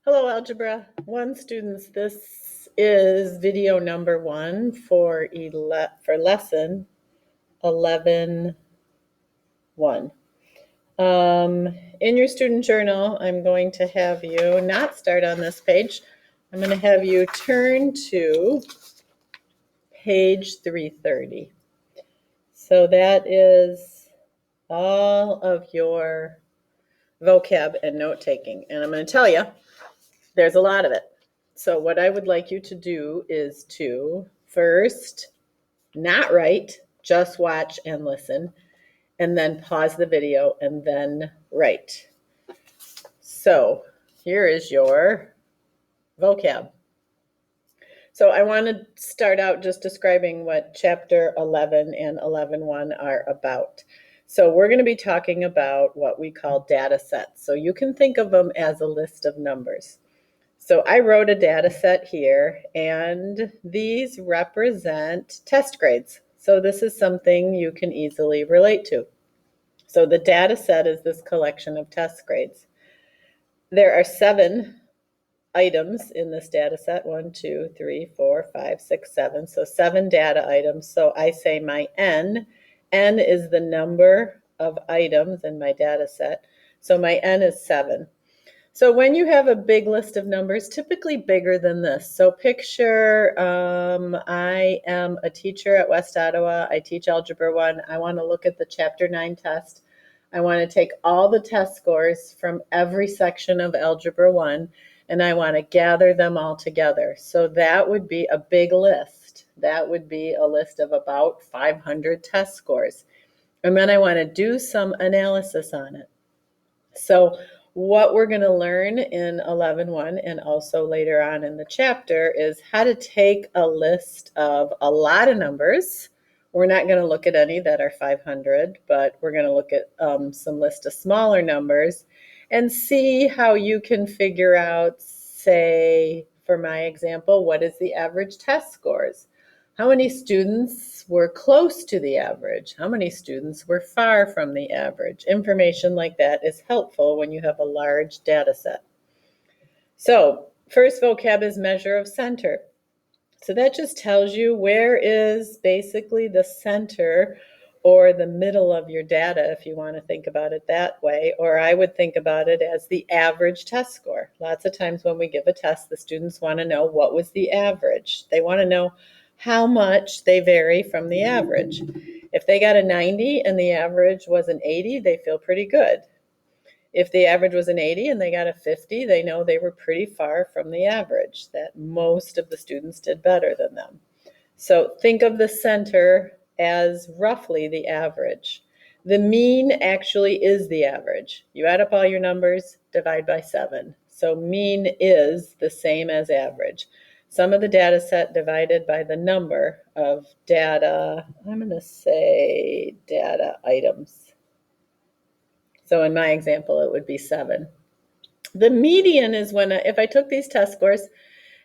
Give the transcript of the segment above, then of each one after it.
Hello, Algebra 1 students. This is video number 1 for lesson 11.1. In your student journal, I'm going to have you not start on this page. I'm going to have you turn to page 330. So that is all of your vocab and note taking. And I'm going to tell you, there's a lot of it. So what I would like you to do is to first not write, just watch and listen, and then pause the video and then write. So here is your vocab. So I want to start out just describing what chapter 11 and 11.1 are about. So we're going to be talking about what we call data sets. So you can think of them as a list of numbers. So I wrote a data set here, and these represent test grades. So this is something you can easily relate to. So the data set is this collection of test grades. There are 7 items in this data set. 1, 2, 3, 4, 5, 6, 7. So 7 data items. So I say my N. N is the number of items in my data set. So my N is 7. So when you have a big list of numbers, typically bigger than this. So picture, I am a teacher at West Ottawa. I teach Algebra 1. I want to look at the Chapter 9 test. I want to take all the test scores from every section of Algebra 1, and I want to gather them all together. So that would be a big list. That would be a list of about 500 test scores. And then I want to do some analysis on it. So what we're going to learn in 11.1 and also later on in the chapter is how to take a list of a lot of numbers. We're not going to look at any that are 500, but we're going to look at some list of smaller numbers and see how you can figure out, say, for my example, what is the average test scores? How many students were close to the average? How many students were far from the average? Information like that is helpful when you have a large data set. So first vocab is measure of center. So that just tells you where is basically the center or the middle of your data, if you want to think about it that way, or I would think about it as the average test score. Lots of times when we give a test, the students want to know what was the average. They want to know how much they vary from the average. If they got a 90 and the average was an 80, they feel pretty good. If the average was an 80 and they got a 50, they know they were pretty far from the average, that most of the students did better than them. So think of the center as roughly the average. The mean actually is the average. You add up all your numbers, divide by 7. So mean is the same as average. Sum of the data set divided by the number of data, I'm going to say data items. So in my example, it would be 7. The median is when, if I took these test scores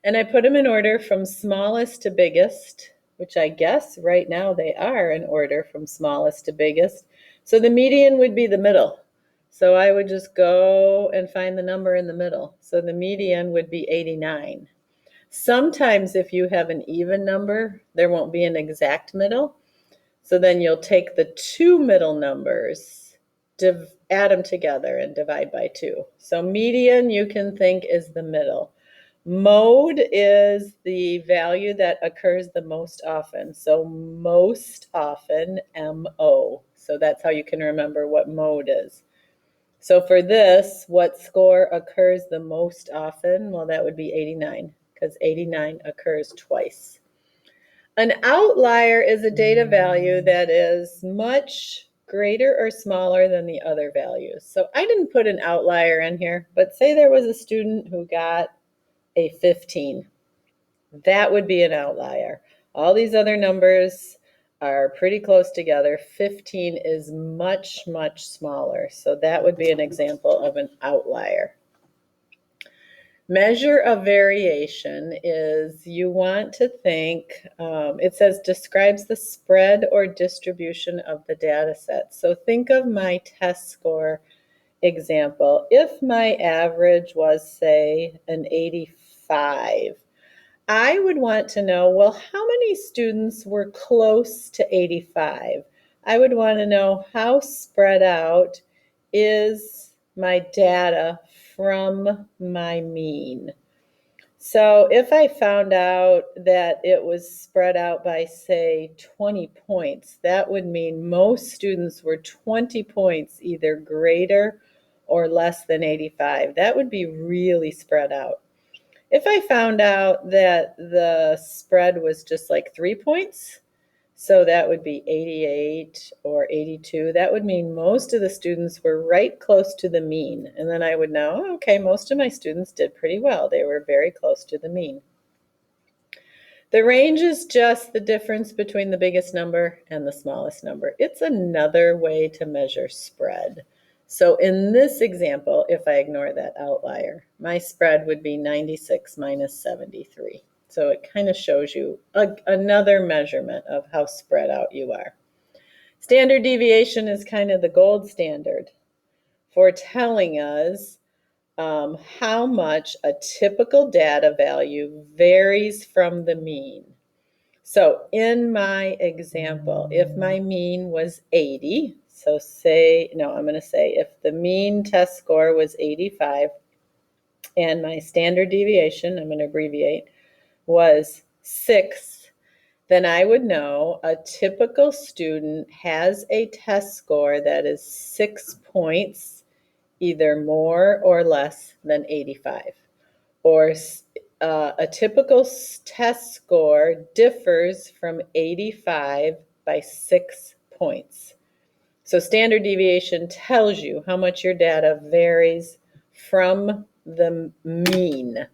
and I put them in order from smallest to biggest, which I guess right now they are in order from smallest to biggest. So the median would be the middle. So I would just go and find the number in the middle. So the median would be 89. Sometimes if you have an even number, there won't be an exact middle. So then you'll take the 2 middle numbers, add them together and divide by 2. So median you can think is the middle. Mode is the value that occurs the most often. So most often, MO. So that's how you can remember what mode is. So for this, what score occurs the most often? Well, that would be 89, because 89 occurs twice. An outlier is a data value that is much greater or smaller than the other values. So I didn't put an outlier in here, but say there was a student who got a 15. That would be an outlier. All these other numbers are pretty close together. 15 is much, much smaller. So that would be an example of an outlier. Measure of variation is you want to think, it says describes the spread or distribution of the data set. So think of my test score example, if my average was, say, an 85, I would want to know, well, how many students were close to 85? I would want to know how spread out is my data from my mean. So if I found out that it was spread out by, say, 20 points, that would mean most students were 20 points either greater or less than 85. That would be really spread out. If I found out that the spread was just like 3 points, so that would be 88 or 82, that would mean most of the students were right close to the mean. And then I would know, okay, most of my students did pretty well. They were very close to the mean. The range is just the difference between the biggest number and the smallest number. It's another way to measure spread. So in this example, if I ignore that outlier, my spread would be 96 minus 73. So it kind of shows you another measurement of how spread out you are. Standard deviation is kind of the gold standard for telling us how much a typical data value varies from the mean. So in my example, if my mean was 80, so I'm going to say if the mean test score was 85 and my standard deviation, I'm going to abbreviate, was 6, then I would know a typical student has a test score that is 6 points, either more or less than 85. Or a typical test score differs from 85 by 6 points. So standard deviation tells you how much your data varies from the mean.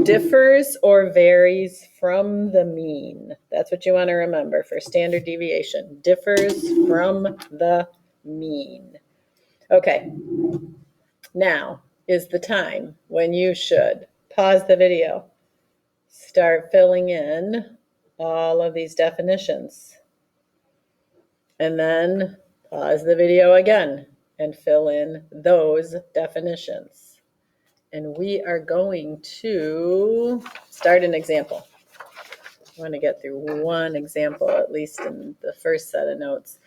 Differs or varies from the mean. That's what you want to remember for standard deviation. Differs from the mean. Okay, now is the time when you should pause the video, start filling in all of these definitions, and then pause the video again and fill in those definitions. And we are going to start an example. I want to get through one example, at least in the first set of notes.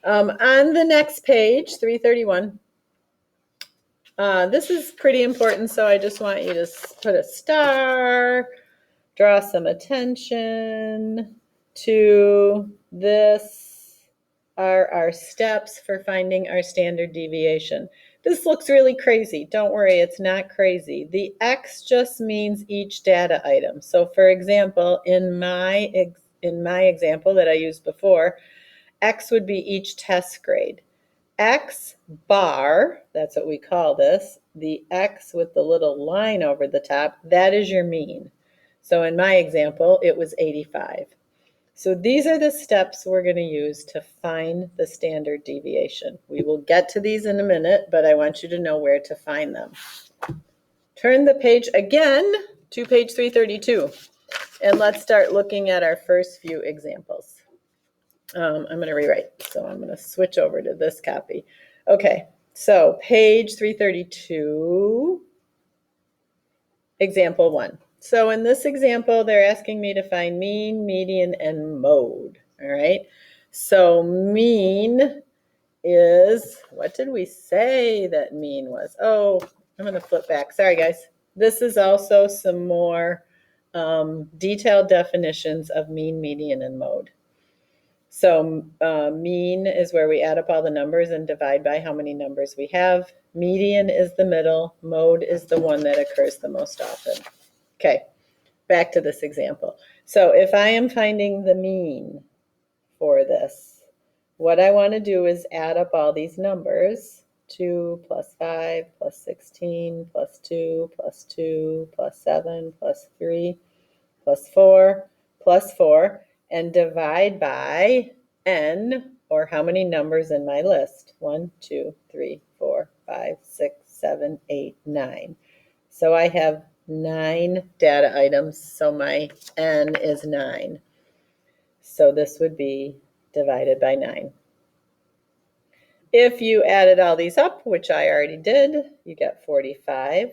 On the next page, 331, this is pretty important, so I just want you to put a star, draw some attention to this. Are our steps for finding our standard deviation. This looks really crazy. Don't worry, it's not crazy. The X just means each data item. So for example, in my example that I used before, X would be each test grade. X bar, that's what we call this, the X with the little line over the top, that is your mean. So in my example, it was 85. So these are the steps we're going to use to find the standard deviation. We will get to these in a minute, but I want you to know where to find them. Turn the page again to page 332, and let's start looking at our first few examples. I'm going to rewrite, so I'm going to switch over to this copy. Okay, so page 332, example 1. So in this example, they're asking me to find mean, median, and mode. All right, so mean is, what did we say that mean was? Oh, I'm going to flip back. Sorry, guys. This is also some more detailed definitions of mean, median, and mode. So mean is where we add up all the numbers and divide by how many numbers we have. Median is the middle. Mode is the one that occurs the most often. Okay, back to this example. So if I am finding the mean for this, what I want to do is add up all these numbers. 2 plus 5 plus 16 plus 2 plus 2 plus 7 plus 3 plus 4 plus 4, and divide by n, or how many numbers in my list. 1, 2, 3, 4, 5, 6, 7, 8, 9. So I have 9 data items, so my n is 9. So this would be divided by 9. If you added all these up, which I already did, you get 45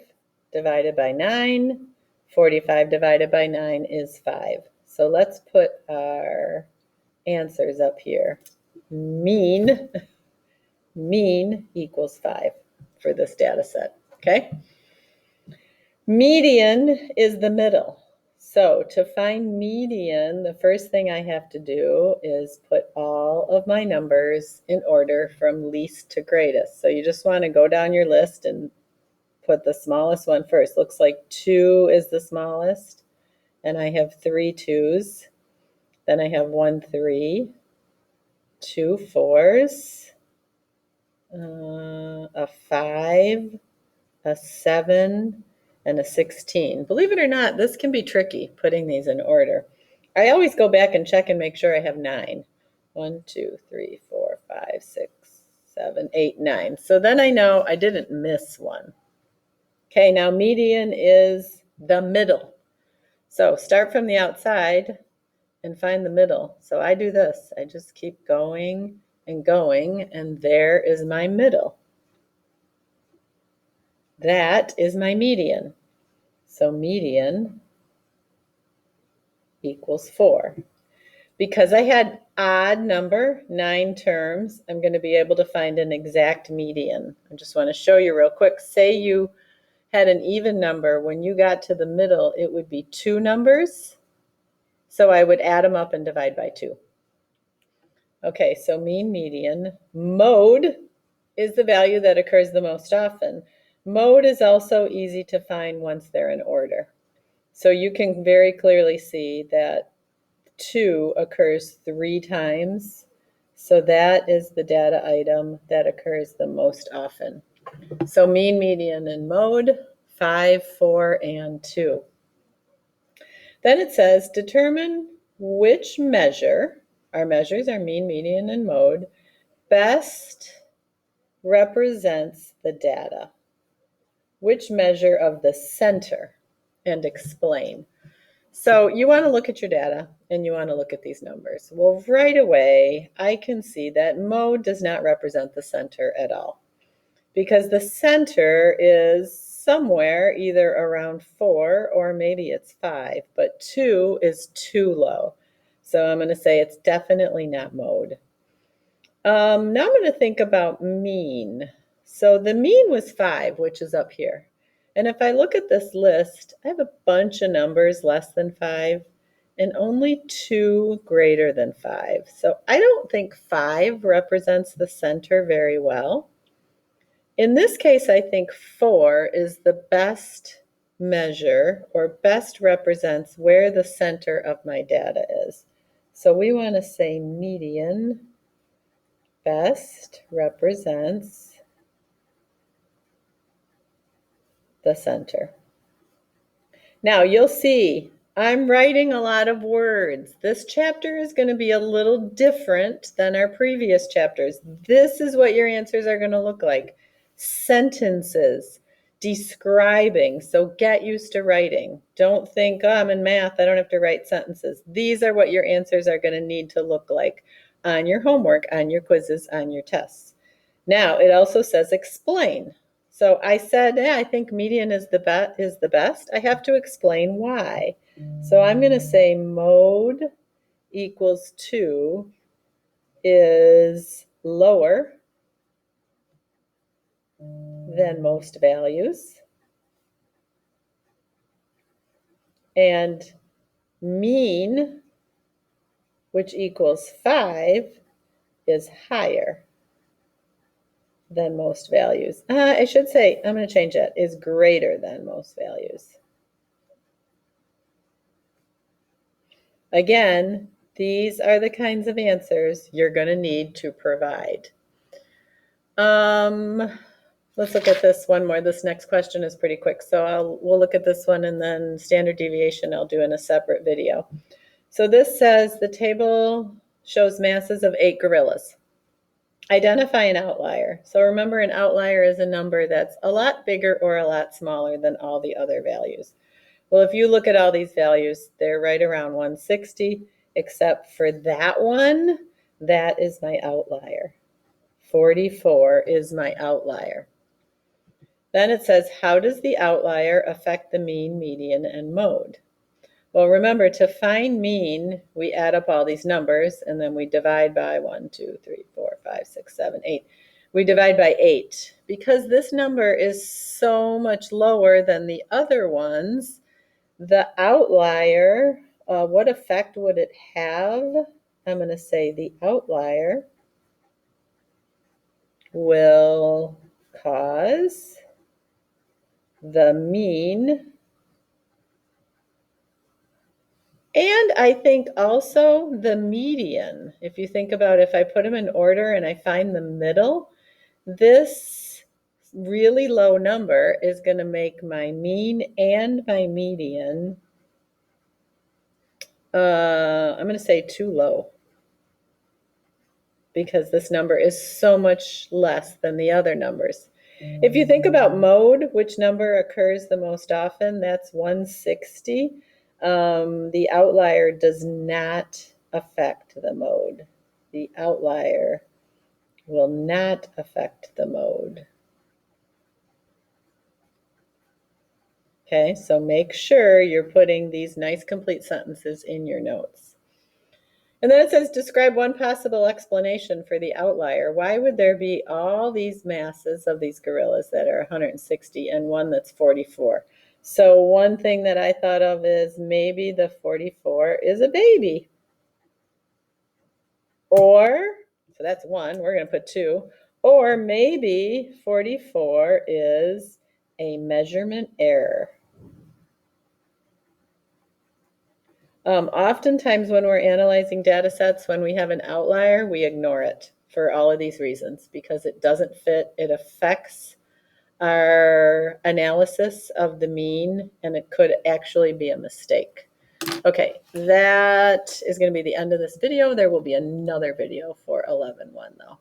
divided by 9. 45 divided by 9 is 5. So let's put our answers up here. Mean equals 5 for this data set, okay? Median is the middle. So to find median, the first thing I have to do is put all of my numbers in order from least to greatest. So you just want to go down your list and put the smallest one first. Looks like 2 is the smallest, and I have 3 2s. Then I have 1 3, 2 4s, a 5, a 7, and a 16. Believe it or not, this can be tricky, putting these in order. I always go back and check and make sure I have 9. 1, 2, 3, 4, 5, 6, 7, 8, 9. So then I know I didn't miss one. Okay, now median is the middle. So start from the outside and find the middle. So I do this. I just keep going and going, and there is my middle. That is my median. So median equals 4. Because I had odd number, 9 terms, I'm going to be able to find an exact median. I just want to show you real quick. Say you had an even number. When you got to the middle, it would be 2 numbers. So I would add them up and divide by 2. Okay, so mean, median. Mode is the value that occurs the most often. Mode is also easy to find once they're in order. So you can very clearly see that 2 occurs 3 times. So that is the data item that occurs the most often. So mean, median, and mode, 5, 4, and 2. Then it says determine which measure, our measures are mean, median, and mode, best represents the data. Which measure of the center, and explain. So you want to look at your data and you want to look at these numbers. Well, right away, I can see that mode does not represent the center at all, because the center is somewhere either around 4 or maybe it's 5, but 2 is too low. So I'm going to say it's definitely not mode. Now I'm going to think about mean. So the mean was 5, which is up here. And if I look at this list, I have a bunch of numbers less than 5 and only 2 greater than 5. So I don't think 5 represents the center very well. In this case, I think 4 is the best measure or best represents where the center of my data is. So we want to say median best represents the center. Now you'll see I'm writing a lot of words. This chapter is going to be a little different than our previous chapters. This is what your answers are going to look like. Sentences, describing. So get used to writing. Don't think, oh, I'm in math, I don't have to write sentences. These are what your answers are going to need to look like on your homework, on your quizzes, on your tests. Now, it also says explain. So I said, I think median is the best. I have to explain why. So I'm going to say mode equals 2 is lower than most values. And mean, which equals 5, is higher than most values. I should say, I'm going to change that, is greater than most values. Again, these are the kinds of answers you're going to need to provide. Let's look at this one more. This next question is pretty quick, so we'll look at this one, and then standard deviation I'll do in a separate video. So this says the table shows masses of 8 gorillas. Identify an outlier. So remember, an outlier is a number that's a lot bigger or a lot smaller than all the other values. Well, if you look at all these values, they're right around 160, except for that one. That is my outlier. 44 is my outlier. Then it says, how does the outlier affect the mean, median, and mode? Well, remember, to find mean, we add up all these numbers, and then we divide by 1, 2, 3, 4, 5, 6, 7, 8. We divide by 8. Because this number is so much lower than the other ones, the outlier, what effect would it have? I'm going to say the outlier will cause the mean, and I think also the median. If you think about, if I put them in order and I find the middle, this really low number is going to make my mean and my median, I'm going to say too low, because this number is so much less than the other numbers. If you think about mode, which number occurs the most often, that's 160. The outlier does not affect the mode. The outlier will not affect the mode. Okay, so make sure you're putting these nice complete sentences in your notes. And then it says, describe one possible explanation for the outlier. Why would there be all these masses of these gorillas that are 160 and one that's 44? So one thing that I thought of is maybe the 44 is a baby. Or, so that's one, we're going to put 2. Or maybe 44 is a measurement error. Oftentimes when we're analyzing data sets, when we have an outlier, we ignore it for all of these reasons, because it doesn't fit, it affects our analysis of the mean, and it could actually be a mistake. Okay, that is going to be the end of this video. There will be another video for 11.1 though.